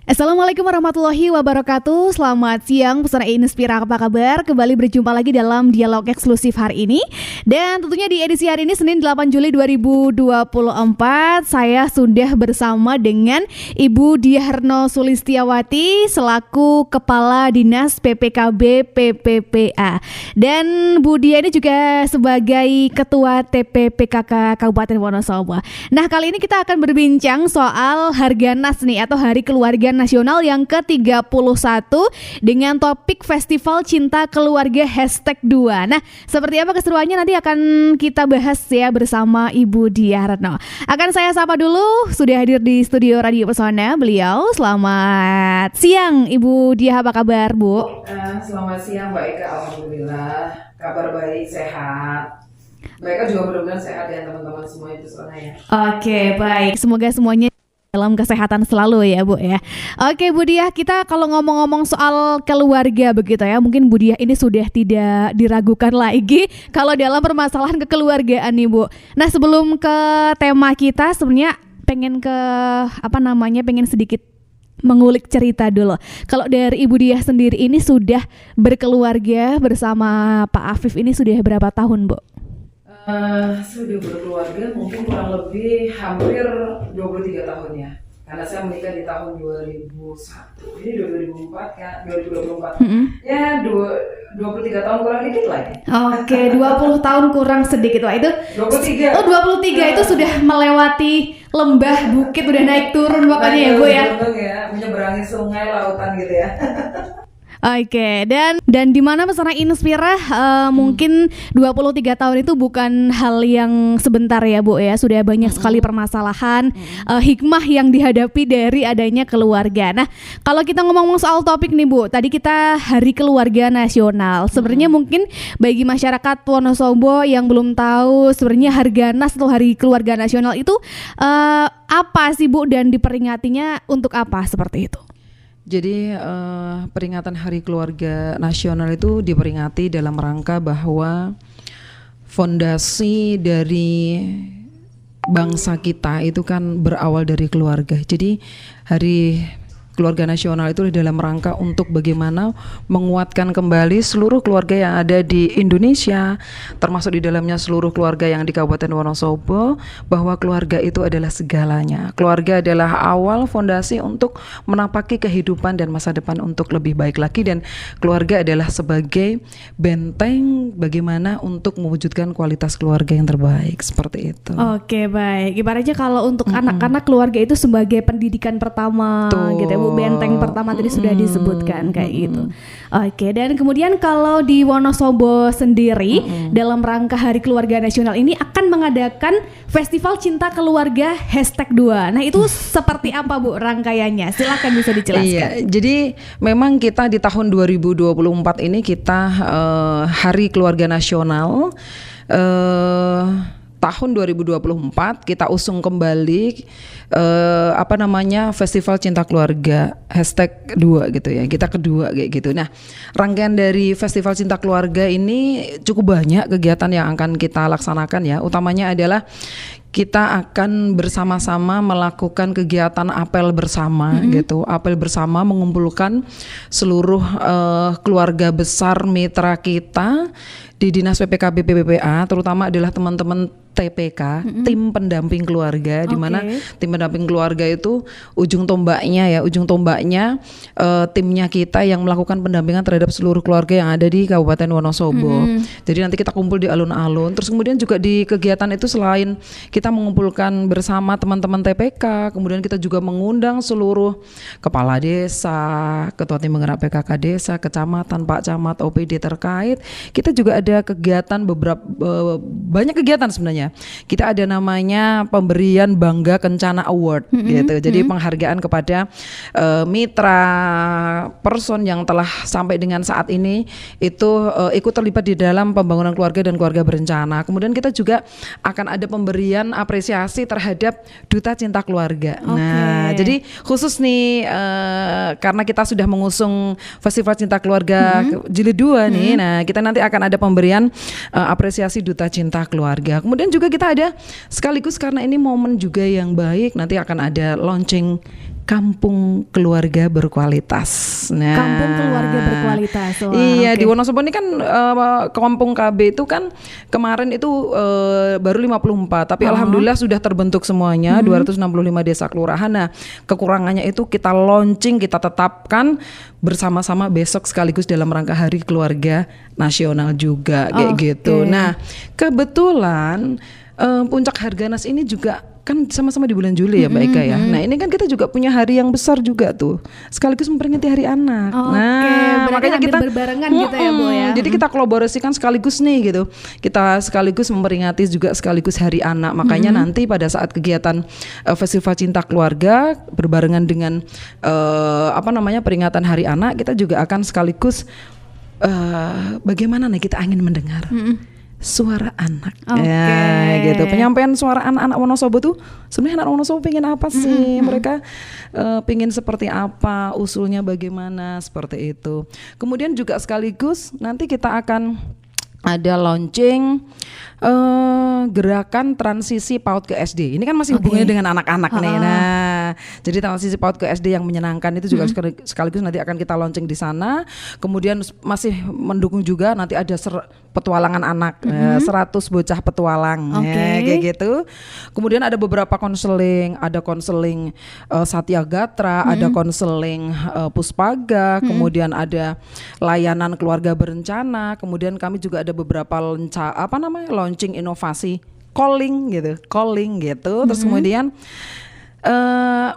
Assalamualaikum warahmatullahi wabarakatuh. Selamat siang peserta Inspira, apa kabar? Kembali berjumpa lagi dalam dialog eksklusif hari ini. Dan tentunya di edisi hari ini Senin 8 Juli 2024 saya sudah bersama dengan Ibu Diarno Sulistiawati selaku Kepala Dinas PPKB PPPA. Dan Bu Dia ini juga sebagai Ketua TPPKK Kabupaten Wonosobo. Nah, kali ini kita akan berbincang soal Harganas nih atau Hari Keluarga Nasional yang ke-31 dengan topik Festival Cinta Keluarga #2. Nah, seperti apa keseruannya nanti akan kita bahas ya bersama Ibu Diarno. Akan saya sapa dulu, sudah hadir di studio Radio Pesona beliau. Selamat siang Ibu Dia, apa kabar Bu? Selamat siang Mbak Eka, alhamdulillah kabar baik, sehat. Mbak Eka juga mudah-mudahan sehat ya teman-teman semua itu sana ya. Oke, baik. Semoga semuanya dalam kesehatan selalu ya Bu ya. Oke Bu Diah, kita kalau ngomong-ngomong soal keluarga begitu ya, mungkin Bu Diah ini sudah tidak diragukan lagi kalau dalam permasalahan kekeluargaan nih Bu. Nah, sebelum ke tema kita sebenarnya pengen sedikit mengulik cerita dulu. Kalau dari Ibu Diah sendiri ini sudah berkeluarga bersama Pak Afif ini sudah berapa tahun Bu? Sudah berkeluarga mungkin kurang lebih hampir 23 tahun ya. Karena saya menikah di tahun 2001. Ini 2004 kan, 2024. Ya 23 tahun kurang dikit lagi. Oke, 20 tahun kurang sedikit. Wah, itu 23. Oh, 23 itu sudah melewati lembah, bukit, udah naik turun pokoknya ya Bu ya. Menyeberangi sungai, lautan gitu ya. Oke, dan di mana peserta Inspira mungkin 23 tahun itu bukan hal yang sebentar ya Bu ya. Sudah banyak sekali permasalahan, hikmah yang dihadapi dari adanya keluarga. Nah, kalau kita ngomong soal topik nih Bu, tadi kita Hari Keluarga Nasional. Sebenarnya mungkin bagi masyarakat Wonosobo yang belum tahu sebenarnya Harganas atau Hari Keluarga Nasional itu apa sih Bu, dan diperingatinya untuk apa seperti itu? Jadi peringatan Hari Keluarga Nasional itu diperingati dalam rangka bahwa fondasi dari bangsa kita itu kan berawal dari keluarga. Jadi Hari Keluarga Nasional itu dalam rangka untuk bagaimana menguatkan kembali seluruh keluarga yang ada di Indonesia, termasuk di dalamnya seluruh keluarga yang di Kabupaten Wonosobo, bahwa keluarga itu adalah segalanya. Keluarga adalah awal fondasi untuk menapaki kehidupan dan masa depan untuk lebih baik lagi, dan keluarga adalah sebagai benteng bagaimana untuk mewujudkan kualitas keluarga yang terbaik, seperti itu. Oke, baik. Ibaratnya kalau untuk anak-anak, keluarga itu sebagai pendidikan pertama gitu ya Bu. Benteng pertama tadi sudah disebutkan kayak gitu. Oke, dan kemudian kalau di Wonosobo sendiri dalam rangka Hari Keluarga Nasional ini akan mengadakan Festival Cinta Keluarga #2. Nah, itu seperti apa Bu rangkaiannya? Silakan bisa dijelaskan. Iya, jadi memang kita di tahun 2024 ini kita Hari Keluarga Nasional tahun 2024 kita usung kembali Festival Cinta Keluarga #2 gitu ya. Kita kedua kayak gitu. Nah, rangkaian dari Festival Cinta Keluarga ini cukup banyak kegiatan yang akan kita laksanakan ya. Utamanya adalah kita akan bersama-sama melakukan kegiatan apel bersama gitu. Apel bersama mengumpulkan seluruh keluarga besar mitra kita di Dinas PPKB PPPA, terutama adalah teman-teman TPK, tim pendamping keluarga, di mana tim pendamping keluarga itu ujung tombaknya timnya kita yang melakukan pendampingan terhadap seluruh keluarga yang ada di Kabupaten Wonosobo. Jadi nanti kita kumpul di alun-alun. Terus kemudian juga di kegiatan itu selain kita mengumpulkan bersama teman-teman TPK, kemudian kita juga mengundang seluruh kepala desa, ketua tim penggerak PKK desa, kecamatan, Pak Camat, OPD terkait. Kita juga ada kegiatan banyak kegiatan sebenarnya. Kita ada namanya pemberian Bangga Kencana Award gitu. Jadi penghargaan kepada mitra person yang telah sampai dengan saat ini itu ikut terlibat di dalam pembangunan keluarga dan keluarga berencana. Kemudian kita juga akan ada pemberian apresiasi terhadap Duta Cinta Keluarga. Nah, jadi khusus nih karena kita sudah mengusung Festival Cinta Keluarga Jilid 2 nih. Nah, kita nanti akan ada pemberian apresiasi Duta Cinta Keluarga. Kemudian juga kita ada sekaligus karena ini momen juga yang baik, nanti akan ada launching kampung keluarga berkualitas. Nah, Kampung keluarga berkualitas. Wah, iya, oke. di Wonosobo ini kan kampung KB itu kan kemarin itu baru 54, tapi alhamdulillah sudah terbentuk semuanya 265 desa kelurahan. Nah, kekurangannya itu kita launching, kita tetapkan bersama-sama besok sekaligus dalam rangka Hari Keluarga Nasional juga kayak gitu. Nah, kebetulan Puncak Harganas ini juga kan sama-sama di bulan Juli ya Mbak Eka ya. Nah ini kan kita juga punya hari yang besar juga tuh, sekaligus memperingati Hari Anak. Nah makanya kita berbarengan gitu ya Bu ya. Jadi kita kolaborasikan sekaligus nih gitu. Kita sekaligus memperingati juga sekaligus Hari Anak. Makanya nanti pada saat kegiatan Festival Cinta Keluarga berbarengan dengan peringatan Hari Anak, kita juga akan sekaligus bagaimana nih kita ingin mendengar suara anak, ya gitu. Penyampaian suara anak-anak Wonosobo tuh sebenarnya anak Wonosobo pengen apa sih? Mereka pengen seperti apa? Usulnya bagaimana? Seperti itu. Kemudian juga sekaligus nanti kita akan ada launching gerakan transisi PAUD ke SD. Ini kan masih hubungannya dengan anak-anak nih. Nah, jadi transisi PAUD ke SD yang menyenangkan itu juga sekaligus nanti akan kita launching di sana. Kemudian masih mendukung juga nanti ada petualangan anak, 100 bocah petualang, ya, kayak gitu. Kemudian ada beberapa konseling, ada konseling Satya Gatra, ada konseling Puspaga, kemudian ada layanan keluarga berencana, kemudian kami juga ada beberapa launching inovasi calling gitu. Terus kemudian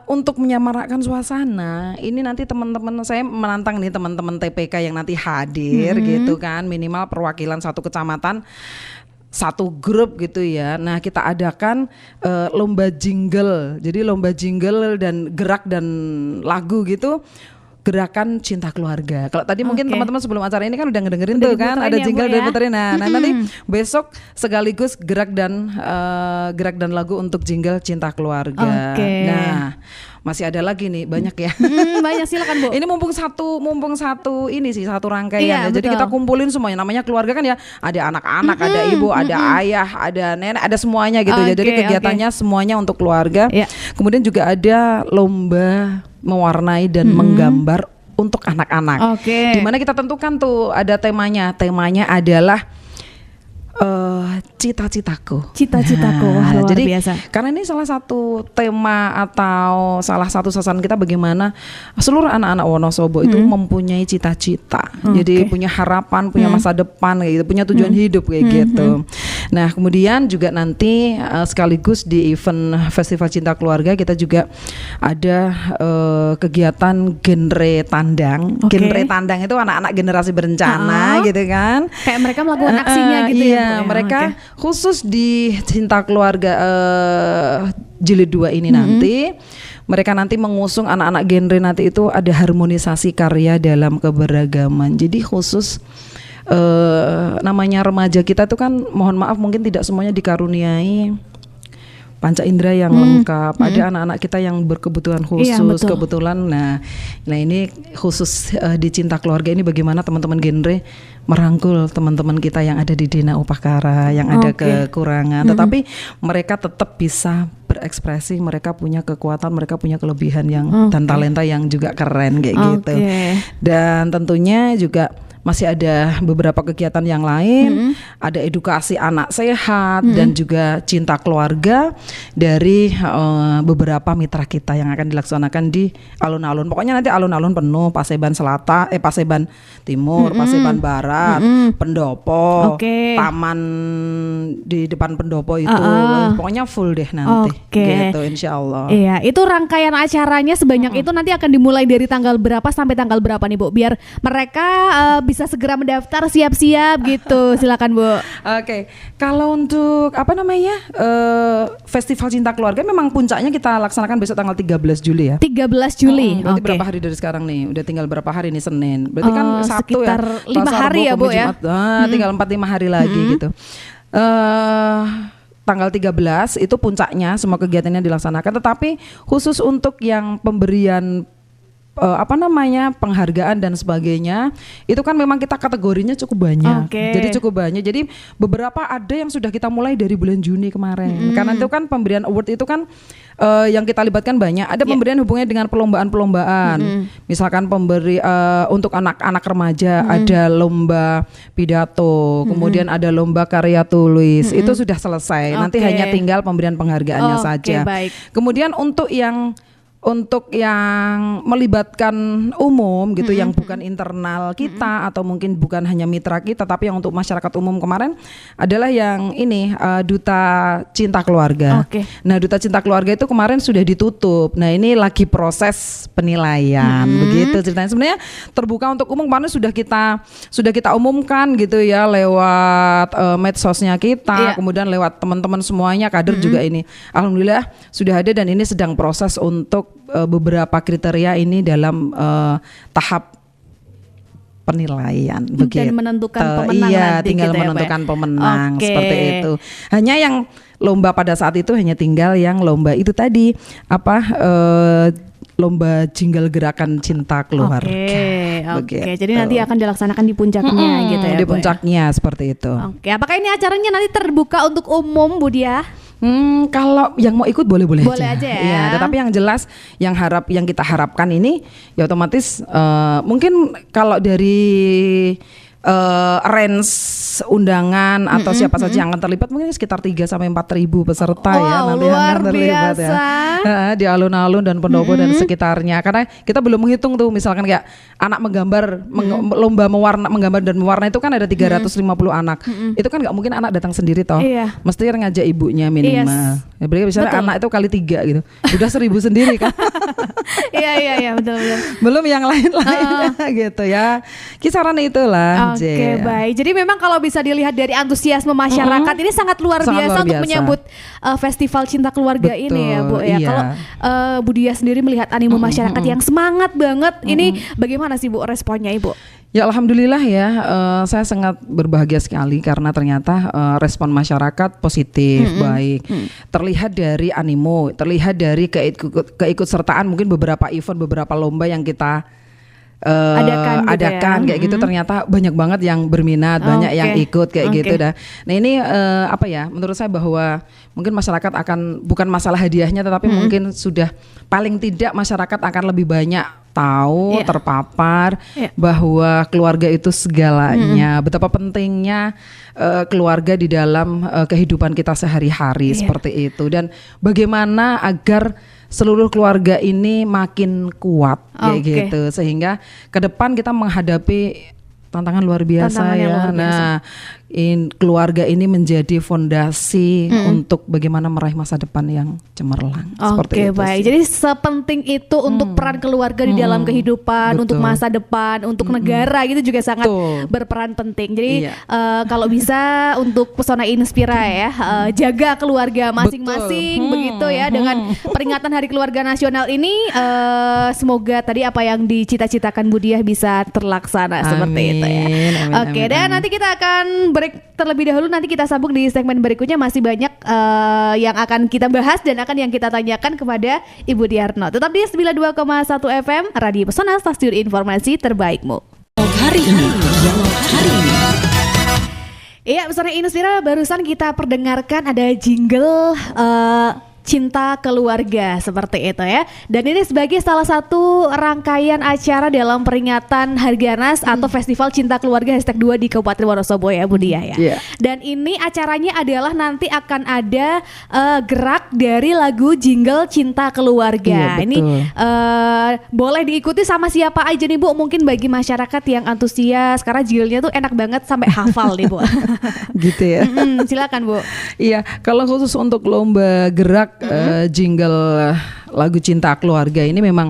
untuk menyamarakkan suasana ini nanti teman-teman saya menantang nih teman-teman TPK yang nanti hadir gitu kan, minimal perwakilan satu kecamatan, satu grup gitu ya. Nah kita adakan lomba jingle, jadi lomba jingle dan gerak dan lagu gitu, gerakan cinta keluarga. Kalau tadi mungkin teman-teman sebelum acara ini kan udah ngedengerin tuh kan, ada jingle dari puterin. Nah, nanti besok sekaligus gerak dan lagu untuk jingle cinta keluarga. Nah, masih ada lagi nih, banyak ya. Banyak, silakan Bu. Ini mumpung satu ini sih, satu rangkaian Iya, ya. Jadi kita kumpulin semuanya. Namanya keluarga kan ya, ada anak-anak, ada ibu, ada ayah, ada nenek, ada semuanya gitu ya. Jadi kegiatannya semuanya untuk keluarga. Kemudian juga ada lomba mewarnai dan menggambar untuk anak-anak. Dimana kita tentukan tuh ada temanya. Temanya adalah cita-citaku. Wah, luar jadi, biasa. Karena ini salah satu tema atau salah satu sasaran kita bagaimana seluruh anak-anak Wonosobo itu mempunyai cita-cita. Jadi punya harapan, punya masa depan gitu, punya tujuan hidup kayak gitu. Nah, kemudian juga nanti sekaligus di event Festival Cinta Keluarga kita juga ada kegiatan genre tandang. Genre tandang itu anak-anak generasi berencana gitu kan. Kayak mereka melakukan aksinya gitu ya. Mereka khusus di Cinta Keluarga jilid 2 ini nanti mereka nanti mengusung anak-anak genre nanti itu ada harmonisasi karya dalam keberagaman. Jadi khusus namanya remaja kita tuh kan mohon maaf mungkin tidak semuanya dikaruniai panca indera yang lengkap. Ada anak-anak kita yang berkebutuhan khusus, kebetulan. Nah ini khusus di Cinta Keluarga ini bagaimana teman-teman genre merangkul teman-teman kita yang ada di Dina Upakara yang ada kekurangan, tetapi mereka tetap bisa berekspresi, mereka punya kekuatan, mereka punya kelebihan yang dan talenta yang juga keren kayak gitu. Dan tentunya juga masih ada beberapa kegiatan yang lain, ada edukasi anak sehat dan juga cinta keluarga dari beberapa mitra kita yang akan dilaksanakan di alun-alun. Pokoknya nanti alun-alun penuh, Paseban Selatan, Paseban Timur, Paseban Barat, Pendopo, taman di depan Pendopo itu, pokoknya full deh nanti. Gitu insyaallah. Iya, itu rangkaian acaranya sebanyak itu nanti akan dimulai dari tanggal berapa sampai tanggal berapa nih Bu? Biar mereka bisa segera mendaftar, siap-siap gitu. Silakan Bu. Kalau untuk Festival Cinta Keluarga memang puncaknya kita laksanakan besok tanggal 13 Juli ya. 13 Juli. Berarti berapa hari dari sekarang nih? Udah tinggal berapa hari nih, Senin. Berarti kan Sabtu sekitar ya. 5 hari ya Bu ya. Tinggal 4-5 hari lagi gitu. Tanggal 13 itu puncaknya semua kegiatannya dilaksanakan, tetapi khusus untuk yang pemberian penghargaan dan sebagainya itu kan memang kita kategorinya cukup banyak. Jadi cukup banyak. Jadi beberapa ada yang sudah kita mulai dari bulan Juni kemarin. Karena itu kan pemberian award itu kan yang kita libatkan banyak. Ada pemberian hubungannya dengan perlombaan-perlombaan. Misalkan untuk anak-anak remaja ada lomba pidato, kemudian ada lomba karya tulis. Itu sudah selesai. Nanti hanya tinggal pemberian penghargaannya saja. Kemudian untuk yang melibatkan umum gitu, yang bukan internal kita atau mungkin bukan hanya mitra kita, tapi yang untuk masyarakat umum kemarin adalah yang ini Duta Cinta Keluarga. Nah, Duta Cinta Keluarga itu kemarin sudah ditutup. Nah, ini lagi proses penilaian begitu ceritanya. Sebenarnya terbuka untuk umum, kemarin sudah kita umumkan gitu ya lewat medsosnya kita, kemudian lewat teman-teman semuanya, kader juga ini. Alhamdulillah sudah ada dan ini sedang proses untuk beberapa kriteria ini dalam tahap penilaian begitu. Dan menentukan pemenang nanti tinggal gitu menentukan pemenang seperti itu. Hanya yang lomba pada saat itu hanya tinggal yang lomba itu tadi lomba jingle gerakan cinta keluarga. Jadi nanti akan dilaksanakan di puncaknya gitu ya. Di puncaknya seperti itu. Apakah ini acaranya nanti terbuka untuk umum, Bu Diah? Kalau yang mau ikut boleh aja ya. Iya, tetapi yang jelas yang kita harapkan ini ya otomatis mungkin kalau dari range undangan atau siapa saja yang akan terlibat mungkin sekitar 3 sampai 4 ribu peserta ya nanti luar akan terlibat biasa. Di alun-alun dan pendopo dan sekitarnya, karena kita belum menghitung tuh misalkan kayak anak menggambar lomba menggambar dan mewarna itu kan ada 350 anak. Itu kan nggak mungkin anak datang sendiri toh. Mesti ngajak ibunya minimal. Ya, berarti misalnya anak itu kali 3 gitu. Udah 1.000 sendiri kan. Iya betul. Belum yang lain-lainnya gitu ya. Kisaran itulah. Baik. Jadi memang kalau bisa dilihat dari antusiasme masyarakat ini sangat luar biasa untuk menyambut festival cinta keluarga ini ya, Bu ya. Kalau Bu Diah sendiri melihat animo masyarakat yang semangat banget, ini bagaimana sih Bu responnya Ibu? Ya alhamdulillah ya, saya sangat berbahagia sekali karena ternyata respon masyarakat positif, baik. Terlihat dari animo, terlihat dari keikutsertaan mungkin beberapa event, beberapa lomba yang kita adakan kayak gitu, ternyata banyak banget yang berminat, banyak yang ikut kayak gitu dah. Nah ini menurut saya bahwa mungkin masyarakat akan, bukan masalah hadiahnya tetapi mungkin sudah paling tidak masyarakat akan lebih banyak tahu, terpapar bahwa keluarga itu segalanya, betapa pentingnya keluarga di dalam kehidupan kita sehari-hari seperti itu, dan bagaimana agar seluruh keluarga ini makin kuat kayak gitu, sehingga ke depan kita menghadapi tantangan luar biasa ya. Nah, keluarga ini menjadi fondasi untuk bagaimana meraih masa depan yang cemerlang. Seperti itu. Baik. Jadi sepenting itu untuk peran keluarga di dalam kehidupan, untuk masa depan, untuk negara gitu juga sangat berperan penting. Jadi kalau bisa untuk Pesona Inspira ya, jaga keluarga masing-masing begitu ya, dengan peringatan Hari Keluarga Nasional ini, semoga tadi apa yang dicita-citakan Bu Diah bisa terlaksana seperti itu ya. Dan nanti kita akan break terlebih dahulu, nanti kita sambung di segmen berikutnya, masih banyak yang akan kita bahas dan akan yang kita tanyakan kepada Ibu Diarno. Tetap di 92,1 FM Radio Pesona, stasiun informasi terbaikmu. Hari ini. Iya, Pesona Inspira barusan kita perdengarkan ada jingle Cinta Keluarga seperti itu ya. Dan ini sebagai salah satu rangkaian acara dalam peringatan Harganas atau Festival Cinta Keluarga #2 di Kabupaten Wonosobo ya Bu Diah ya. Dan ini acaranya adalah nanti akan ada gerak dari lagu jingle Cinta Keluarga. Ini boleh diikuti sama siapa aja nih Bu? Mungkin bagi masyarakat yang antusias karena jinglenya tuh enak banget sampai hafal nih Bu. Gitu ya. Silakan Bu. Iya, kalau khusus untuk lomba gerak jingle lagu Cinta Keluarga ini memang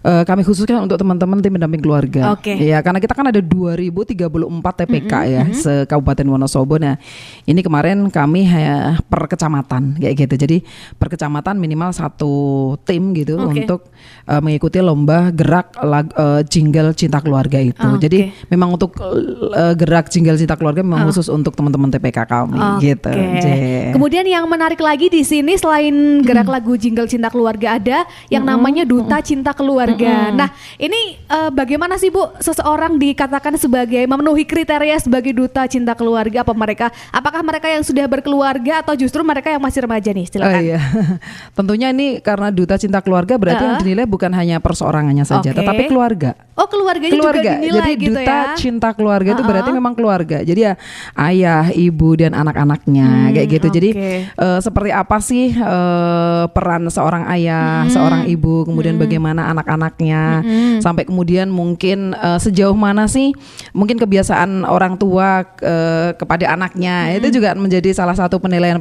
kami khususkan untuk teman-teman tim pendamping keluarga. Ya, karena kita kan ada 2034 TPK ya se-Kabupaten Wonosobo. Nah, ini kemarin kami per kecamatan kayak gitu. Jadi per kecamatan minimal 1 tim gitu untuk mengikuti lomba gerak jingle Cinta Keluarga itu. Jadi memang untuk gerak jingle Cinta Keluarga memang khusus untuk teman-teman TPK kami gitu. Kemudian yang menarik lagi di sini selain gerak lagu jingle Cinta Keluarga, ada yang namanya duta cinta keluarga. Nah, ini bagaimana sih Bu seseorang dikatakan sebagai memenuhi kriteria sebagai duta cinta keluarga? Apakah mereka yang sudah berkeluarga atau justru mereka yang masih remaja nih? Silakan. Iya. Tentunya ini karena duta cinta keluarga berarti yang dinilai bukan hanya perseorangannya saja, tetapi keluarga. Oh, keluarganya juga dinilai. Jadi gitu duta ya. cinta keluarga itu berarti memang keluarga. Jadi ya ayah, ibu dan anak-anaknya kayak gitu. Jadi seperti apa sih peran seorang ayah, seorang ibu, kemudian bagaimana anak-anaknya, sampai kemudian mungkin sejauh mana sih mungkin kebiasaan orang tua kepada anaknya. Itu juga menjadi salah satu penilaian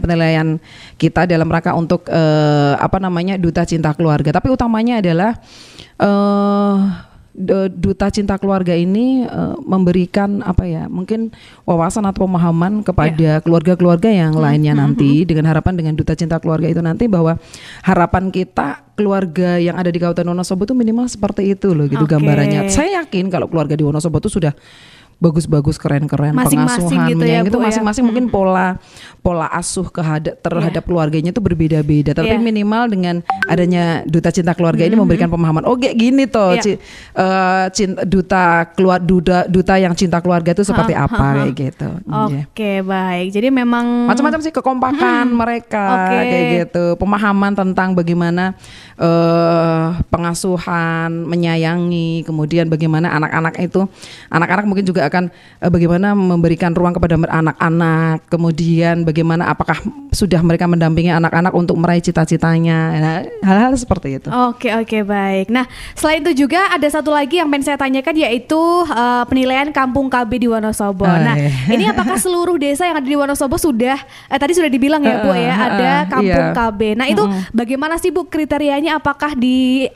kita dalam rangka untuk duta cinta keluarga. Tapi utamanya adalah duta cinta keluarga ini memberikan mungkin wawasan atau pemahaman kepada keluarga-keluarga yang lainnya nanti, dengan harapan dengan duta cinta keluarga itu nanti bahwa harapan kita keluarga yang ada di Kabupaten Wonosobo itu minimal seperti itu loh gitu gambarannya. Saya yakin kalau keluarga di Wonosobo itu sudah bagus-bagus, keren-keren, pengasuhan gitu menyayangi itu Bu, masing-masing mungkin pola asuh terhadap keluarganya itu berbeda-beda. Tapi minimal dengan adanya duta cinta keluarga ini memberikan pemahaman. Oh kayak gini toh, duta yang cinta keluarga itu seperti apa kayak gitu. Oke, baik. Jadi memang macam-macam sih kekompakan mereka kayak gitu, pemahaman tentang bagaimana pengasuhan, menyayangi, kemudian bagaimana anak-anak mungkin juga akan bagaimana memberikan ruang kepada anak-anak, kemudian bagaimana apakah sudah mereka mendampingi anak-anak untuk meraih cita-citanya, hal-hal seperti itu. Oke, baik. Nah, selain itu juga ada satu lagi yang pengen saya tanyakan, yaitu penilaian Kampung KB di Wonosobo. Nah, ini apakah seluruh desa yang ada di Wonosobo sudah tadi sudah dibilang ya Bu ya, ada Kampung KB. Nah, itu bagaimana sih Bu kriterianya? Apakah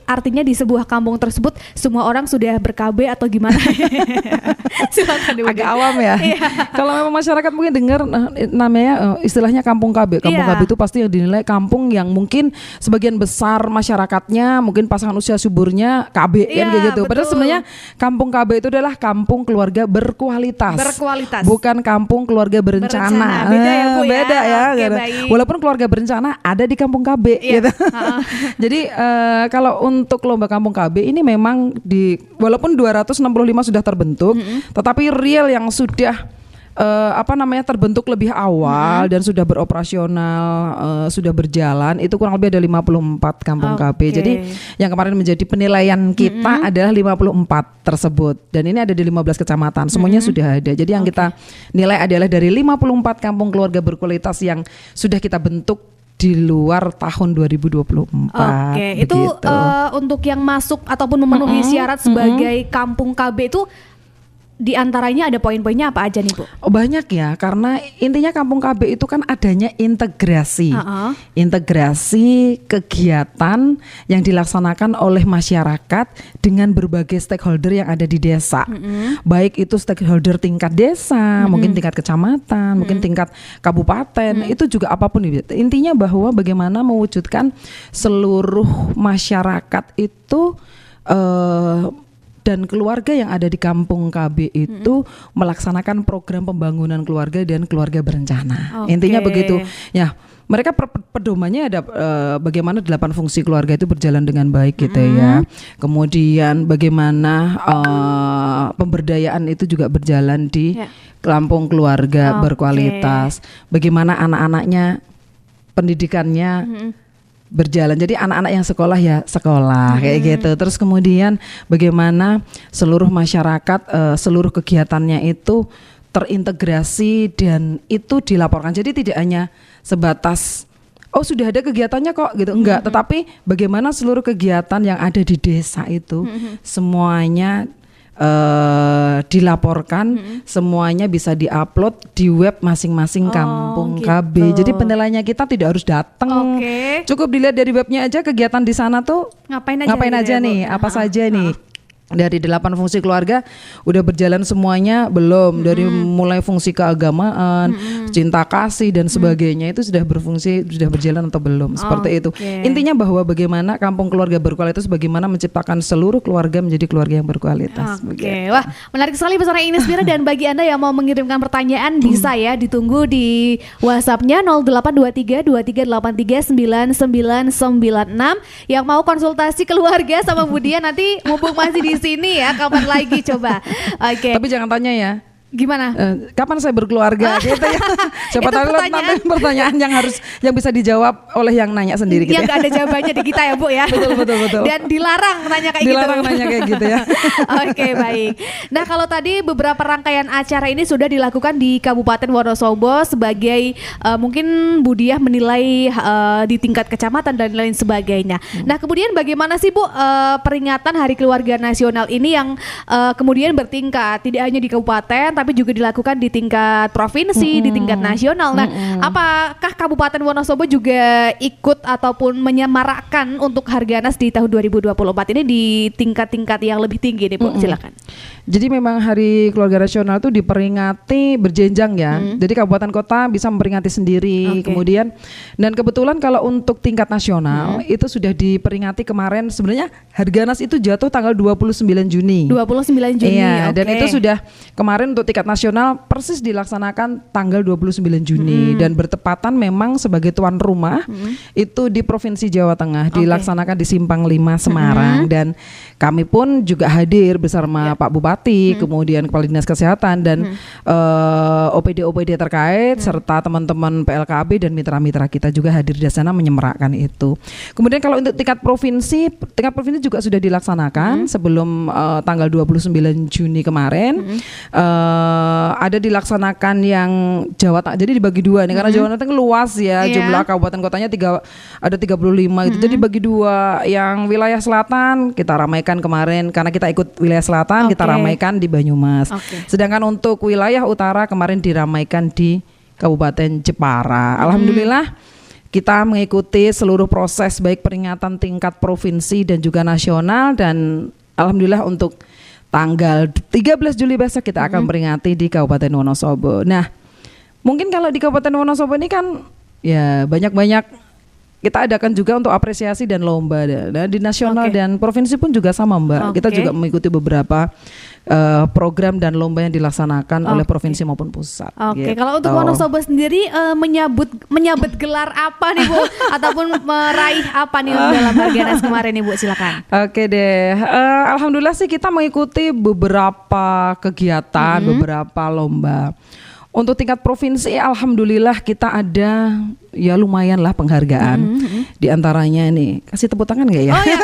artinya di sebuah kampung tersebut semua orang sudah ber-KB atau gimana? Silakan agak awam ya. Kalau memang masyarakat mungkin dengar namanya istilahnya Kampung KB. Kampung KB itu pasti yang dinilai kampung yang mungkin sebagian besar masyarakatnya mungkin pasangan usia suburnya KB kan kayak gitu. Padahal sebenarnya Kampung KB itu adalah kampung keluarga berkualitas. Bukan kampung keluarga berencana. Beda ya Bu beda ya. Walaupun keluarga berencana ada di Kampung KB gitu. Jadi kalau untuk lomba Kampung KB ini memang walaupun 265 sudah terbentuk, tetapi real yang sudah terbentuk lebih awal dan sudah beroperasional, sudah berjalan itu kurang lebih ada 54 Kampung KB. Jadi yang kemarin menjadi penilaian kita adalah 54 tersebut, dan ini ada di 15 kecamatan, semuanya sudah ada. Jadi yang kita nilai adalah dari 54 kampung keluarga berkualitas yang sudah kita bentuk di luar tahun 2024. Itu untuk yang masuk ataupun memenuhi syarat sebagai Kampung KB itu di antaranya ada poin-poinnya apa aja nih Bu? Banyak ya, karena intinya Kampung KB itu kan adanya integrasi. Integrasi kegiatan yang dilaksanakan oleh masyarakat dengan berbagai stakeholder yang ada di desa. Baik itu stakeholder tingkat desa, mungkin tingkat kecamatan, mungkin tingkat kabupaten, itu juga apapun. Intinya bahwa bagaimana mewujudkan seluruh masyarakat itu dan keluarga yang ada di Kampung KB itu melaksanakan program pembangunan keluarga dan keluarga berencana. Intinya begitu. Ya, mereka pedomannya ada bagaimana 8 fungsi keluarga itu berjalan dengan baik gitu ya. Kemudian bagaimana pemberdayaan itu juga berjalan di kampung keluarga berkualitas. Bagaimana anak-anaknya pendidikannya berjalan. Jadi anak-anak yang sekolah ya sekolah kayak gitu. Terus kemudian bagaimana seluruh masyarakat seluruh kegiatannya itu terintegrasi dan itu dilaporkan. Jadi tidak hanya sebatas sudah ada kegiatannya kok gitu, enggak, tetapi bagaimana seluruh kegiatan yang ada di desa itu semuanya dilaporkan, semuanya bisa diupload di web masing-masing Kampung KB. Jadi penilaiannya kita tidak harus datang, cukup dilihat dari webnya aja kegiatan di sana tuh ngapain aja nih, apa saja nih. Dari 8 fungsi keluarga udah berjalan semuanya belum? Dari mulai fungsi keagamaan, cinta kasih dan sebagainya itu sudah berfungsi, sudah berjalan atau belum? Seperti itu. Intinya bahwa bagaimana kampung keluarga berkualitas, bagaimana menciptakan seluruh keluarga menjadi keluarga yang berkualitas. Wah, menarik sekali pesan Inespira. Dan bagi Anda yang mau mengirimkan pertanyaan bisa ya, ditunggu di WhatsApp-nya 0823 2383 9996. Yang mau konsultasi keluarga sama Bu Dian nanti mumpung masih di sini ya, kapan lagi coba. Oke. Tapi jangan tanya ya. Gimana? Kapan saya berkeluarga gitu ya. Siapa tahu nanti pertanyaan yang bisa dijawab oleh yang nanya sendiri gitu yang ya. Yang gak ada jawabannya di kita ya Bu ya. Betul. Dan dilarang nanya kayak dilarang nanya kayak gitu ya. Oke, baik. Nah, kalau tadi beberapa rangkaian acara ini sudah dilakukan di Kabupaten Wonosobo sebagai mungkin Bu Diah menilai di tingkat kecamatan dan lain sebagainya. Nah, kemudian bagaimana sih Bu peringatan Hari Keluarga Nasional ini yang kemudian bertingkat tidak hanya di kabupaten tapi juga dilakukan di tingkat provinsi, di tingkat nasional. Nah, apakah Kabupaten Wonosobo juga ikut ataupun menyemarakkan untuk Harganas di tahun 2024 ini di tingkat-tingkat yang lebih tinggi nih Bu? Silakan. Jadi memang Hari Keluarga Nasional itu diperingati berjenjang ya. Jadi kabupaten kota bisa memperingati sendiri. Kemudian dan kebetulan kalau untuk tingkat nasional itu sudah diperingati kemarin. Sebenarnya Harganas itu jatuh tanggal 29 Juni. 29 Juni. Iya, dan itu sudah kemarin untuk tingkat nasional persis dilaksanakan tanggal 29 Juni dan bertepatan memang sebagai tuan rumah itu di Provinsi Jawa Tengah dilaksanakan di Simpang 5 Semarang dan kami pun juga hadir bersama Pak Bupati, kemudian Kepala Dinas Kesehatan dan OPD-OPD terkait serta teman-teman PLKB dan mitra-mitra kita juga hadir di sana menyemarakkan itu. Kemudian kalau untuk tingkat provinsi juga sudah dilaksanakan sebelum tanggal 29 Juni kemarin. Ada dilaksanakan yang Jawa Tengah, jadi dibagi dua nih karena Jawa Tengah luas ya, jumlah kabupaten kotanya ada 35 gitu, jadi bagi dua. Yang wilayah selatan kita ramaikan kemarin karena kita ikut wilayah selatan, kita ramaikan di Banyumas. Sedangkan untuk wilayah utara kemarin diramaikan di Kabupaten Jepara. Alhamdulillah kita mengikuti seluruh proses baik peringatan tingkat provinsi dan juga nasional, dan alhamdulillah untuk tanggal 13 Juli besok kita akan peringati di Kabupaten Wonosobo. Nah, mungkin kalau di Kabupaten Wonosobo ini kan ya banyak-banyak kita adakan juga untuk apresiasi dan lomba. Nah, di nasional dan provinsi pun juga sama Mbak. Kita juga mengikuti beberapa program dan lomba yang dilaksanakan oleh provinsi maupun pusat. Gitu. Kalau untuk Wonosobo sendiri menyabet gelar apa nih Bu? Ataupun meraih apa nih dalam Harganas kemarin nih Bu? Silakan. Oke deh. Alhamdulillah sih kita mengikuti beberapa kegiatan, beberapa lomba. Untuk tingkat provinsi alhamdulillah kita ada ya lumayan lah penghargaan. Di antaranya nih, kasih tepuk tangan gak ya? Oh ya,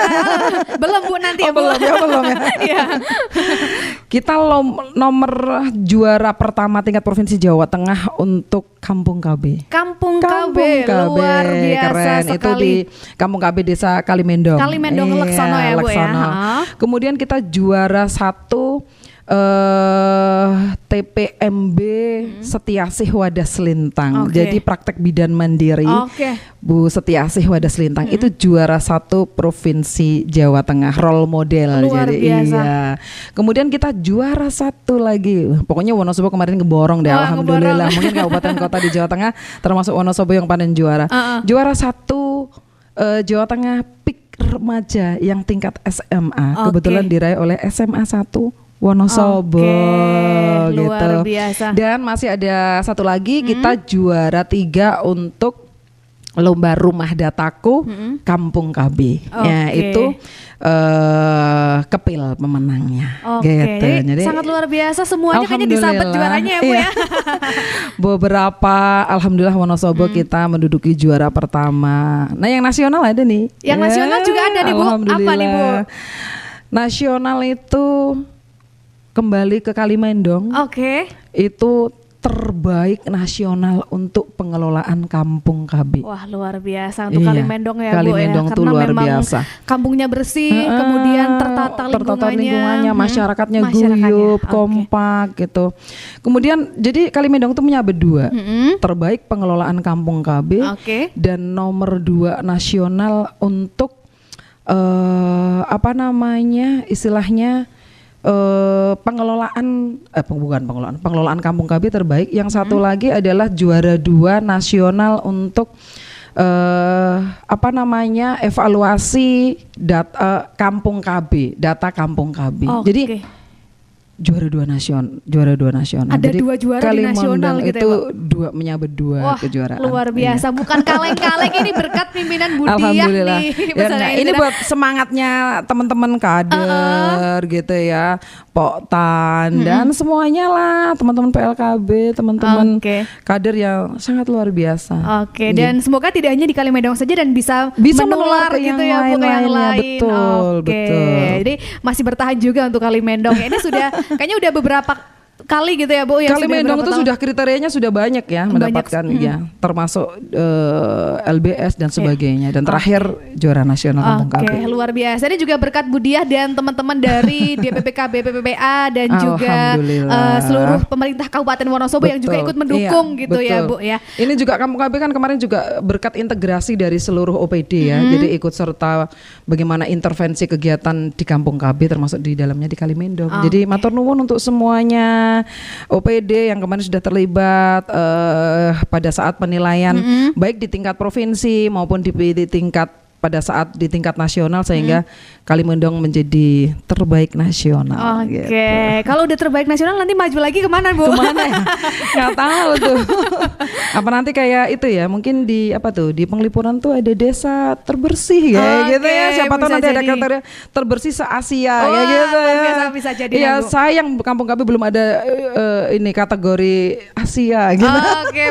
belum Bu nanti ya Bu. Belum ya. Kita nomor juara pertama tingkat provinsi Jawa Tengah untuk Kampung KB. Kampung KB luar biasa keren. sekali. Itu di Kampung KB Desa Kalimendong. Leksono ya Bu ya. Kemudian kita juara 1 TPMB Setiasih Wadas Lintang. Jadi praktek bidan mandiri. Bu Setiasih Wadas Lintang itu juara 1 provinsi Jawa Tengah, role model. Luar jadi biasa. Iya. Kemudian kita juara 1 lagi. Pokoknya Wonosobo kemarin ngeborong deh. Alhamdulillah. Mungkin kabupaten kota di Jawa Tengah termasuk Wonosobo yang panen juara. Juara 1 Jawa Tengah PIK remaja yang tingkat SMA. Kebetulan diraih oleh SMA 1 Wonosobo luar gitu. biasa. Dan masih ada satu lagi kita juara 3 untuk lomba rumah dataku Kampung KB. Ya itu Kepil pemenangnya. Gitu. Jadi sangat luar biasa, semuanya kayaknya disabet juaranya ya Bu ya. Beberapa alhamdulillah Wonosobo kita menduduki juara pertama. Nah, yang nasional ada nih. Yang nasional juga ada nih Bu. Apa nih Bu? Nasional itu kembali ke Kalimendong. Itu terbaik nasional untuk pengelolaan Kampung KB. Wah, luar biasa untuk Kalimendong ya Kalimendong Bu ya. Tuh luar memang biasa. Kampungnya bersih, kemudian tertata lingkungannya, masyarakatnya guyup, kompak gitu. Kemudian jadi Kalimendong tuh menyabet 2. Terbaik pengelolaan Kampung KB dan nomor 2 nasional untuk istilahnya pengelolaan kampung KB terbaik. Yang satu lagi adalah juara 2 nasional untuk evaluasi data kampung KB. Jadi juara 2 nasional. Ada Jadi 2 juara di nasional gitu itu ya, 2 menyabet 2 kejuaraan. Luar biasa, bukan kaleng-kaleng ini berkat pimpinan Budiah Alhamdulillah. nih. Ini buat semangatnya teman-teman kader gitu ya, Poktan dan semuanya lah, teman-teman PLKB, teman-teman kader yang sangat luar biasa. Dan semoga tidak hanya di Kalimedong saja dan bisa menular gitu ya, bukan yang lain. Betul. Jadi masih bertahan juga untuk Kalimedong. Ini sudah kayaknya udah beberapa kali gitu ya Bu yang Kalimedong itu sudah kriterianya sudah banyak ya mendapatkan ya, termasuk LBS dan sebagainya dan terakhir juara nasional kampung KB. Luar biasa. Ini juga berkat Budiah dan teman-teman dari DPPKB, BPPA dan juga seluruh pemerintah Kabupaten Wonosobo yang juga ikut mendukung gitu ya Bu ya. Ini juga kampung KB kan kemarin juga berkat integrasi dari seluruh OPD ya. Jadi ikut serta bagaimana intervensi kegiatan di kampung KB termasuk di dalamnya di Kalimedong. Jadi matur nuwun untuk semuanya OPD yang kemarin sudah terlibat pada saat penilaian baik di tingkat provinsi maupun di tingkat nasional sehingga Kalimedong menjadi terbaik nasional. Kalau udah terbaik nasional nanti maju lagi kemana Bu? Kemana ya? Nggak tahu tuh. Apa nanti kayak itu ya? Mungkin di Penglipuran tuh ada desa terbersih gitu ya. Siapa tahu nanti ada kriteria terbersih se-Asia kayak gitu ya. Bisa jadi ya. Sayang kampung KB belum ada ini kategori Asia gitu.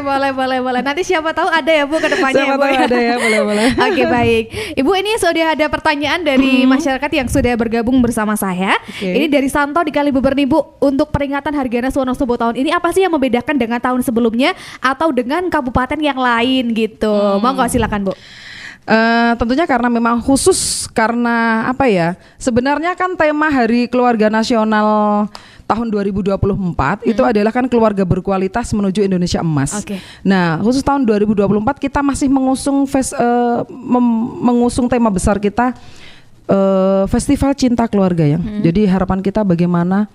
Boleh. Nanti siapa tahu ada ya Bu ke depannya. Siapa tahu ada ya, boleh. Baik. Ibu, ini sudah ada pertanyaan dari masyarakat yang sudah bergabung bersama saya. Ini dari Santo di Kalibeber nih Bu. Untuk peringatan Harganas Wonosobo tahun ini apa sih yang membedakan dengan tahun sebelumnya atau dengan kabupaten yang lain gitu? Monggo silakan Bu. Tentunya karena memang khusus karena apa ya? Sebenarnya kan tema Hari Keluarga Nasional tahun 2024 itu adalah kan keluarga berkualitas menuju Indonesia Emas. Nah, khusus tahun 2024 kita masih mengusung tema besar kita Festival Cinta Keluarga ya. Jadi harapan kita bagaimana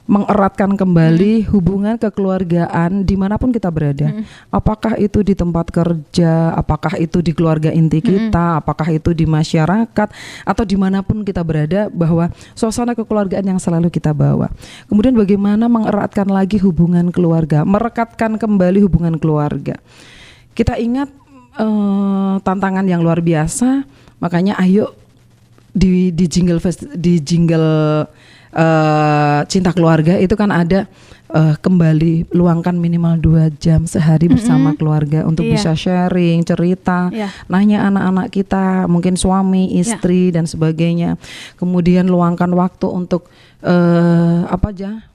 mengeratkan kembali hubungan kekeluargaan dimanapun kita berada. Apakah itu di tempat kerja, apakah itu di keluarga inti kita, apakah itu di masyarakat, atau dimanapun kita berada, bahwa suasana kekeluargaan yang selalu kita bawa. Kemudian bagaimana mengeratkan lagi hubungan keluarga, merekatkan kembali hubungan keluarga. Kita ingat tantangan yang luar biasa, makanya ayo di jingle Cinta Keluarga itu kan ada kembali luangkan minimal 2 jam sehari bersama keluarga untuk bisa sharing, cerita, nanya anak-anak kita, mungkin suami, istri dan sebagainya. Kemudian luangkan waktu untuk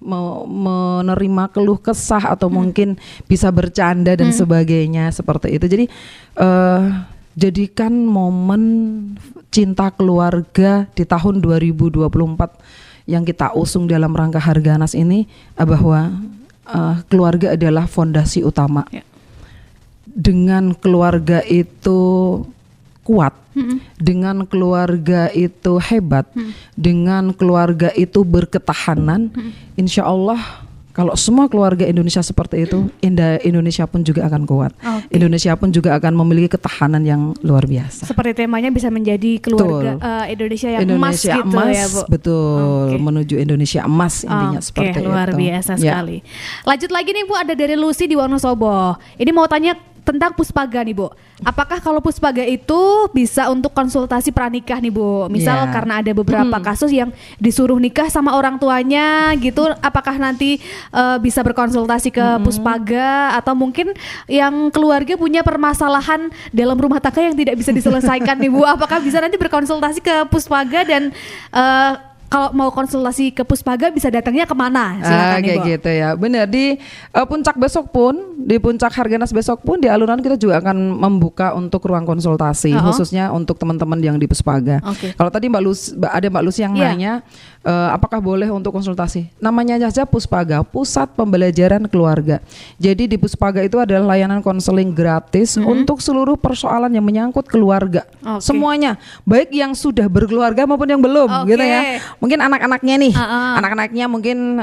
menerima keluh kesah atau mungkin bisa bercanda dan sebagainya seperti itu. Jadi jadikan momen cinta keluarga di tahun 2024 yang kita usung dalam rangka Harganas ini, bahwa keluarga adalah fondasi utama. Dengan keluarga itu kuat, dengan keluarga itu hebat, dengan keluarga itu berketahanan, insya Allah kalau semua keluarga Indonesia seperti itu, Indonesia pun juga akan kuat. Indonesia pun juga akan memiliki ketahanan yang luar biasa. Seperti temanya bisa menjadi keluarga Indonesia yang emas gitu emas, ya Bu. Betul, menuju Indonesia emas intinya seperti itu. Luar biasa sekali. Lanjut lagi nih Bu, ada dari Lucy di Wonosobo. Ini mau tanya tentang puspaga nih Bu. Apakah kalau puspaga itu bisa untuk konsultasi pranikah nih Bu? Misal karena ada beberapa kasus yang disuruh nikah sama orang tuanya gitu, apakah nanti bisa berkonsultasi ke puspaga, atau mungkin yang keluarga punya permasalahan dalam rumah tangga yang tidak bisa diselesaikan nih Bu, apakah bisa nanti berkonsultasi ke puspaga dan kalau mau konsultasi ke puspaga bisa datangnya kemana? Silakan kayak gitu ya. Benar, di puncak besok pun, di puncak Harganas besok pun di alunan kita juga akan membuka untuk ruang konsultasi khususnya untuk teman-teman yang di puspaga. Kalau tadi Mbak Lucy yang nanya apakah boleh untuk konsultasi? Namanya saja puspaga, Pusat Pembelajaran Keluarga. Jadi di puspaga itu adalah layanan konseling gratis untuk seluruh persoalan yang menyangkut keluarga. Semuanya, baik yang sudah berkeluarga maupun yang belum gitu ya. mungkin anak-anaknya nih, anak-anaknya mungkin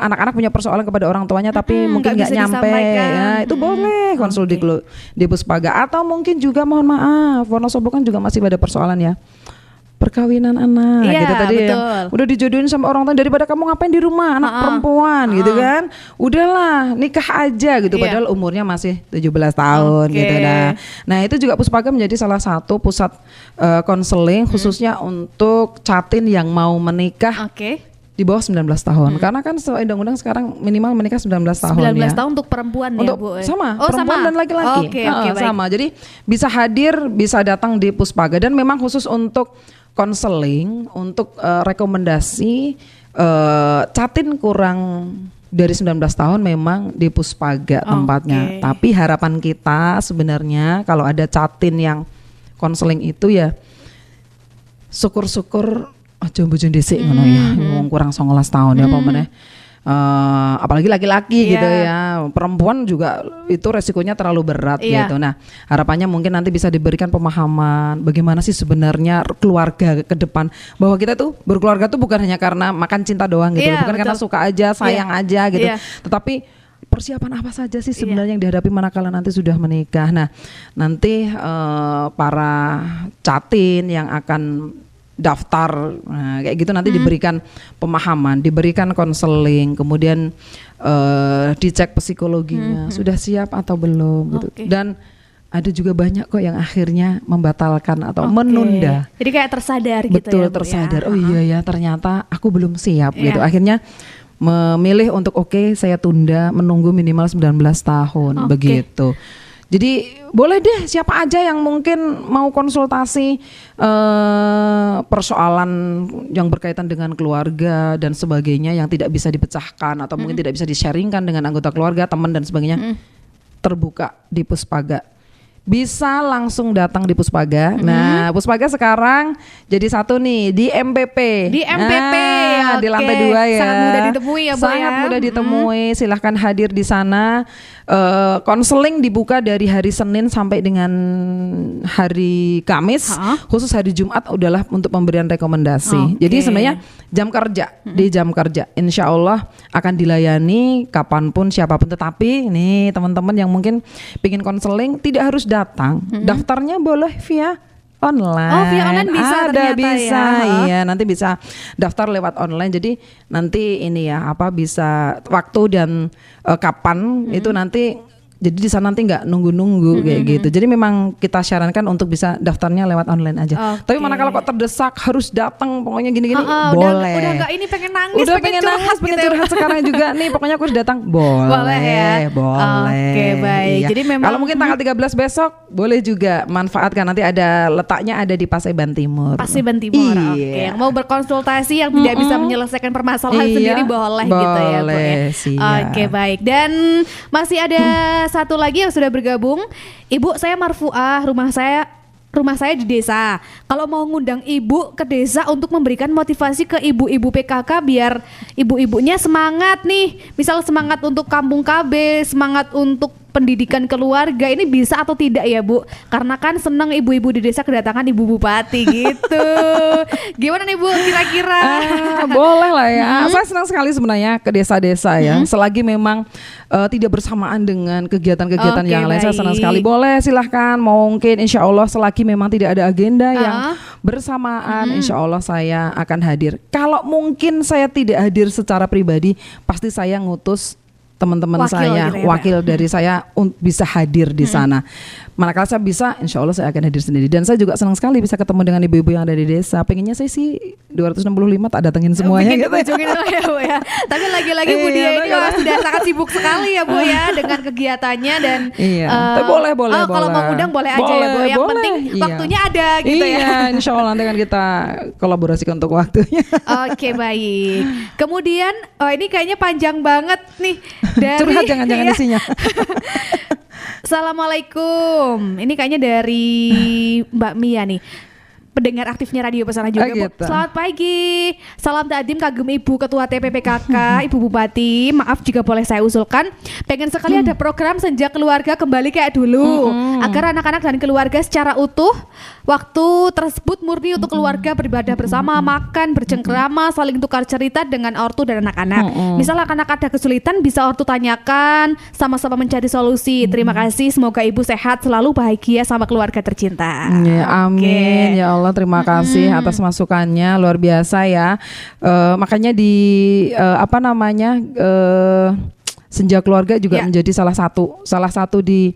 anak-anak punya persoalan kepada orang tuanya tapi mungkin nggak nyampe, ya itu boleh konsul di Puspaga. Atau mungkin juga mohon maaf, Wonosobo kan juga masih pada persoalan ya, perkawinan anak gitu tadi ya. Udah dijodohin sama orang tua, daripada kamu ngapain di rumah anak perempuan gitu kan. Udahlah nikah aja gitu, padahal umurnya masih 17 tahun gitu dah. Nah, itu juga Puspaga menjadi salah satu pusat konseling khususnya untuk catin yang mau menikah. Di bawah 19 tahun. Karena kan sesuai undang-undang sekarang minimal menikah 19 tahun 19 tahun untuk perempuan ya, Bu. Sama, perempuan dan laki-laki. Sama. Jadi bisa hadir, bisa datang di Puspaga, dan memang khusus untuk konseling, untuk rekomendasi catin kurang dari 19 tahun memang di Puspaga tempatnya. Tapi harapan kita sebenarnya kalau ada catin yang konseling itu ya syukur-syukur aja bojo dhisik ngono ya. Wong kurang 19 tahun ya apa meneh. Apalagi laki-laki gitu ya. Perempuan juga itu resikonya terlalu berat gitu. Nah, harapannya mungkin nanti bisa diberikan pemahaman bagaimana sih sebenarnya keluarga ke depan, bahwa kita tuh berkeluarga tuh bukan hanya karena makan cinta doang gitu, bukan karena suka aja, sayang aja gitu. Tetapi persiapan apa saja sih sebenarnya yang dihadapi manakala nanti sudah menikah. Nah, nanti para catin yang akan daftar kayak gitu nanti diberikan pemahaman, diberikan konseling, kemudian dicek psikologinya sudah siap atau belum gitu. Dan ada juga banyak kok yang akhirnya membatalkan atau menunda. Jadi kayak tersadar gitu. Betul, tersadar. Oh iya ya, ternyata aku belum siap gitu. Akhirnya memilih untuk saya tunda, menunggu minimal 19 tahun begitu. Jadi boleh deh siapa aja yang mungkin mau konsultasi persoalan yang berkaitan dengan keluarga dan sebagainya yang tidak bisa dipecahkan atau mungkin tidak bisa di-sharingkan dengan anggota keluarga, teman dan sebagainya, terbuka di Puspaga. Bisa langsung datang di Puspaga. Nah, Puspaga sekarang jadi satu nih di MPP. Di MPP, di lantai 2 ya. Sangat mudah ditemui ya, Bu. Sangat mudah ditemui. Silahkan hadir di sana. Konseling dibuka dari hari Senin sampai dengan hari Kamis. Khusus hari Jumat adalah untuk pemberian rekomendasi. Jadi sebenarnya jam kerja, di jam kerja, insya Allah akan dilayani kapanpun siapapun. Tetapi nih teman-teman yang mungkin ingin konseling tidak harus datang, daftarnya boleh via online. Oh, via online bisa, bisa ya. Iya, nanti bisa daftar lewat online. Jadi nanti ini ya bisa waktu dan kapan itu nanti. Jadi di sana nanti nggak nunggu-nunggu kayak gitu. Jadi memang kita sarankan untuk bisa daftarnya lewat online aja. Tapi manakala kok terdesak harus datang, pokoknya gini-gini boleh. Udah nggak ini pengen nangis, udah pengen nangis, pengen curhat sekarang juga nih. Pokoknya aku harus datang, boleh. Oke, baik. Iya. Jadi memang kalau mungkin tanggal 13 besok boleh juga manfaatkan, nanti ada letaknya ada di Paseban Timur. Paseban Timur. Oke. Yang mau berkonsultasi yang tidak bisa menyelesaikan permasalahan sendiri boleh gitu ya, Bu ya. Oke, baik. Dan masih ada satu lagi yang sudah bergabung. Ibu, saya Marfuah, rumah saya di desa. Kalau mau ngundang ibu ke desa untuk memberikan motivasi ke ibu-ibu PKK biar ibu-ibunya semangat nih. Misal semangat untuk kampung KB, semangat untuk pendidikan keluarga, ini bisa atau tidak ya, Bu? Karena kan seneng ibu-ibu di desa kedatangan ibu bupati gitu. Gimana nih, Bu, kira-kira? Boleh lah ya. Saya senang sekali sebenarnya ke desa-desa ya. Selagi memang tidak bersamaan dengan kegiatan-kegiatan yang lain, saya senang sekali. Boleh, silahkan. Mungkin insya Allah selagi memang tidak ada agenda yang bersamaan, insya Allah saya akan hadir. Kalau mungkin saya tidak hadir secara pribadi, pasti saya ngutus teman-teman saya, gitu ya, wakil dari saya bisa hadir di sana. Manakala saya bisa, insya Allah saya akan hadir sendiri. Dan saya juga senang sekali bisa ketemu dengan ibu-ibu yang ada di desa. Pengennya saya sih 265 tak datengin semuanya gitu ya, Bu ya. Tapi lagi-lagi Bu Dia ini sudah sangat sibuk sekali ya, Bu ya, dengan kegiatannya dan tapi boleh. Kalau mau undang boleh aja ya, Bu. Yang penting waktunya ada gitu ya. Iya, insya Allah nanti kan kita kolaborasikan untuk waktunya. Oke, baik. Kemudian ini kayaknya panjang banget nih. Curhat jangan-jangan isinya. Assalamualaikum. Ini kayaknya dari Mbak Mia nih. pendengar aktifnya Radio Pesona juga, Bu. Gitu. Selamat pagi. Salam takdim kagum Ibu Ketua TPPKK, Ibu Bupati. Maaf jika boleh saya usulkan, pengen sekali ada program senja keluarga kembali kayak dulu, agar anak-anak dan keluarga secara utuh waktu tersebut murni untuk keluarga beribadah bersama, makan, bercengkrama, saling tukar cerita dengan ortu dan anak-anak. Misal anak-anak ada kesulitan bisa ortu tanyakan, sama-sama mencari solusi. Terima kasih, semoga Ibu sehat selalu, bahagia sama keluarga tercinta. Ya, amin ya Allah, terima kasih atas masukannya, luar biasa ya. Makanya di senja keluarga juga menjadi salah satu di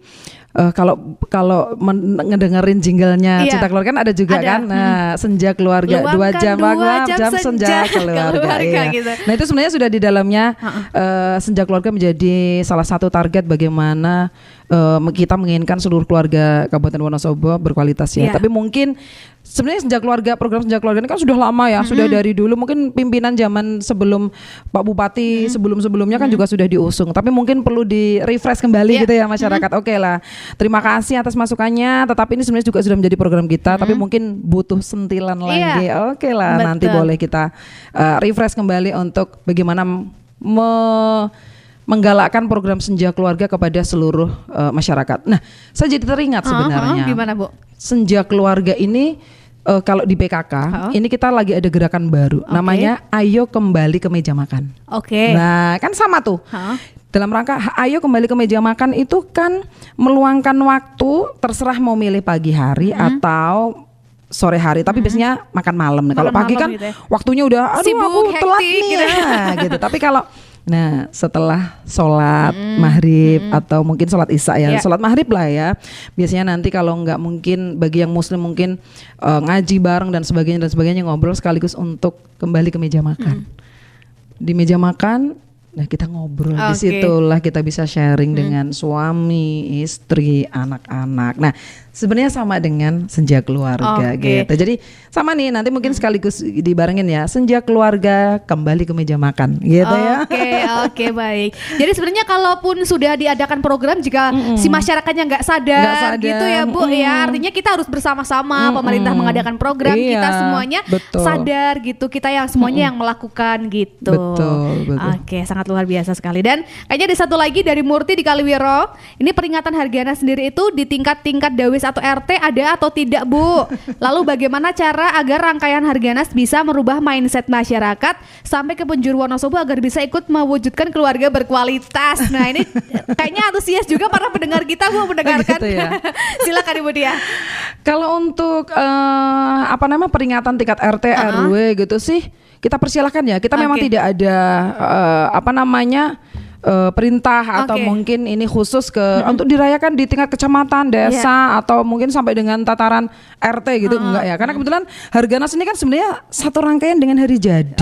kalau ngedengerin jinglenya Cinta Keluarga kan ada juga kan. Nah, senja keluarga Luangkan 2 jam senja keluarga. Iya. Gitu. Nah, itu sebenarnya sudah di dalamnya senja keluarga menjadi salah satu target bagaimana kita menginginkan seluruh keluarga Kabupaten Wonosobo berkualitas ya. Tapi mungkin sebenarnya program senja keluarga ini kan sudah lama ya, sudah dari dulu, mungkin pimpinan zaman sebelum Pak Bupati sebelum-sebelumnya kan juga sudah diusung, tapi mungkin perlu di refresh kembali gitu ya masyarakat. Oke lah, terima kasih atas masukannya, tetapi ini sebenarnya juga sudah menjadi program kita, tapi mungkin butuh sentilan lagi. Oke lah, nanti boleh kita refresh kembali untuk bagaimana menggalakkan program senja keluarga kepada seluruh masyarakat. Nah, saya jadi teringat sebenarnya. Gimana, Bu? Senja keluarga ini kalau di PKK ini kita lagi ada gerakan baru, namanya Ayo Kembali ke Meja Makan. Nah, kan sama tuh. Dalam rangka Ayo Kembali ke Meja Makan itu kan meluangkan waktu, terserah mau milih pagi hari atau sore hari, tapi biasanya makan malam. Kalau pagi kan gitu ya, waktunya udah sibuk, aku telat nih gitu. Gitu. Tapi kalau setelah sholat maghrib atau mungkin sholat isya ya, sholat maghrib lah ya. Biasanya nanti kalau nggak mungkin bagi yang muslim mungkin ngaji bareng dan sebagainya ngobrol sekaligus untuk kembali ke meja makan. Di meja makan, nah kita ngobrol, disitulah kita bisa sharing dengan suami, istri, anak-anak. Nah sebenarnya sama dengan senja keluarga gitu. Jadi sama nih, nanti mungkin sekaligus dibarengin ya, senja keluarga kembali ke meja makan gitu ya. Oke, baik. Jadi sebenarnya kalaupun sudah diadakan program, jika si masyarakatnya nggak sadar gitu ya Bu ya, artinya kita harus bersama-sama, pemerintah mengadakan program, kita semuanya sadar gitu, kita yang semuanya yang melakukan gitu. Betul. Oke, sangat luar biasa sekali. Dan kayaknya ada satu lagi dari Murti di Kaliwiro, ini peringatan Harganas sendiri itu di tingkat Dawis atau RT ada atau tidak, Bu? Lalu bagaimana cara agar rangkaian Harganas bisa merubah mindset masyarakat sampai ke penjuru Wonosobo agar bisa ikut mewujudkan keluarga berkualitas? Nah ini kayaknya antusias juga para pendengar kita, Bu, mendengarkan. Gitu ya? Silakan Ibu Dia. Kalau untuk peringatan tingkat RT RW gitu sih, kita persilahkan ya. Kita memang tidak ada perintah atau mungkin ini khusus untuk dirayakan di tingkat kecamatan, desa atau mungkin sampai dengan tataran RT gitu, enggak ya. Karena kebetulan Harganas ini kan sebenarnya satu rangkaian dengan hari jadi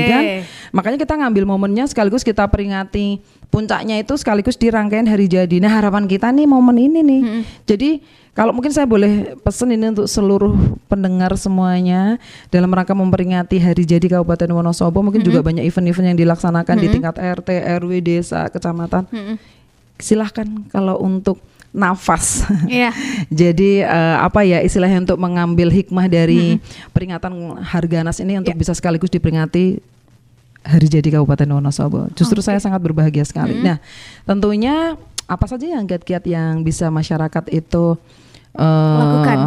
kan. Makanya kita ngambil momennya sekaligus kita peringati puncaknya itu sekaligus di rangkaian hari jadi. Nah, harapan kita nih momen ini nih. Jadi kalau mungkin saya boleh pesan ini untuk seluruh pendengar semuanya dalam rangka memperingati hari jadi Kabupaten Wonosobo, mungkin juga banyak event-event yang dilaksanakan di tingkat RT, RW, desa, kecamatan. Silahkan kalau untuk nafas. Jadi istilahnya untuk mengambil hikmah dari peringatan Harganas ini untuk bisa sekaligus diperingati hari jadi Kabupaten Wonosobo. Justru saya sangat berbahagia sekali. Nah, tentunya apa saja yang kiat-kiat yang bisa masyarakat itu